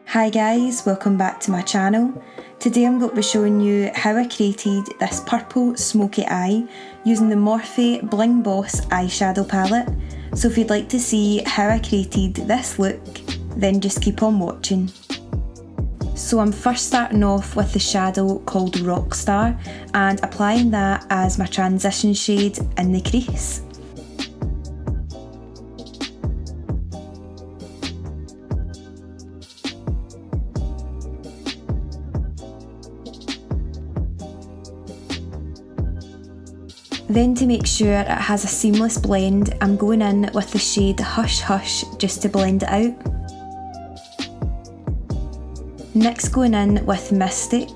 Hi guys, welcome back to my channel. Today I'm going to be showing you how I created this purple smoky eye using the Morphe Bling Boss eyeshadow palette. So if you'd like to see how I created this look, then just keep on watching. So I'm first starting off with the shadow called Rockstar and applying that as my transition shade in the crease. Then to make sure it has a seamless blend, I'm going in with the shade Hush Hush just to blend it out. Next going in with Mystic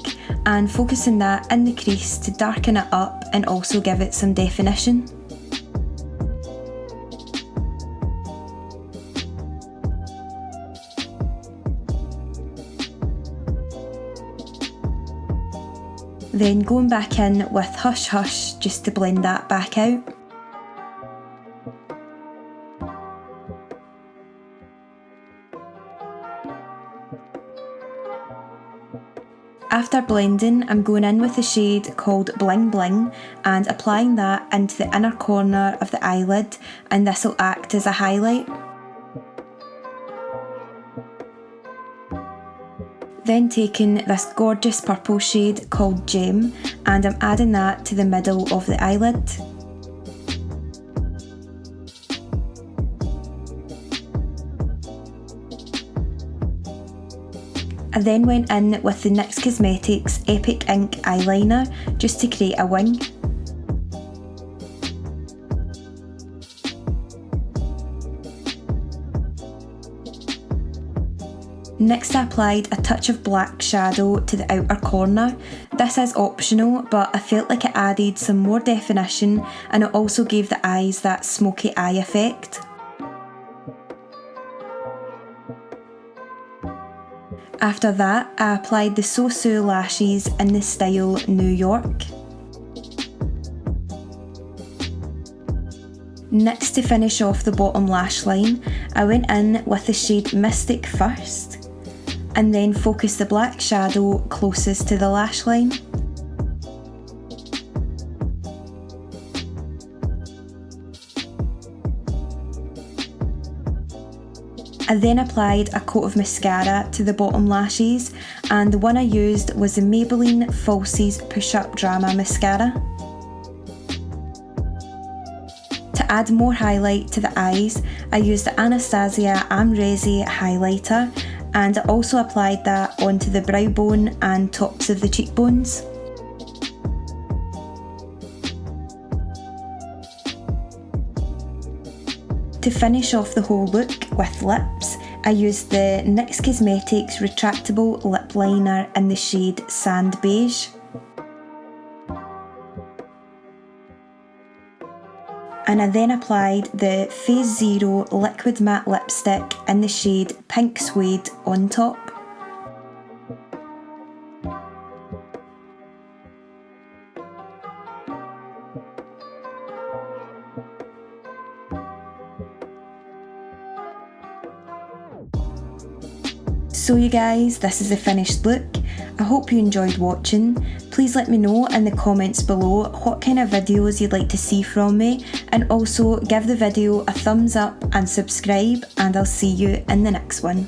and focusing that in the crease to darken it up and also give it some definition. Then going back in with Hush Hush just to blend that back out. After blending, I'm going in with a shade called Bling Bling and applying that into the inner corner of the eyelid, and this will act as a highlight. Then taking this gorgeous purple shade called Gem and I'm adding that to the middle of the eyelid. I then went in with the NYX Cosmetics Epic Ink eyeliner just to create a wing. Next I applied a touch of black shadow to the outer corner. This is optional, but I felt like it added some more definition and it also gave the eyes that smoky eye effect. After that, I applied the SOSU lashes in the style New York. Next, to finish off the bottom lash line, I went in with the shade Mystic first, and then focus the black shadow closest to the lash line. I then applied a coat of mascara to the bottom lashes, and the one I used was the Maybelline Falsies Push Up Drama Mascara. To add more highlight to the eyes, I used the Anastasia Amrezy highlighter, and I also applied that onto the brow bone and tops of the cheekbones. To finish off the whole look with lips, I used the NYX Cosmetics retractable lip liner in the shade Sand Beige. And I then applied the Phase Zero liquid matte lipstick in the shade Pink Suede on top. So you guys, this is the finished look. I hope you enjoyed watching. Please let me know in the comments below what kind of videos you'd like to see from me, and also give the video a thumbs up and subscribe, and I'll see you in the next one.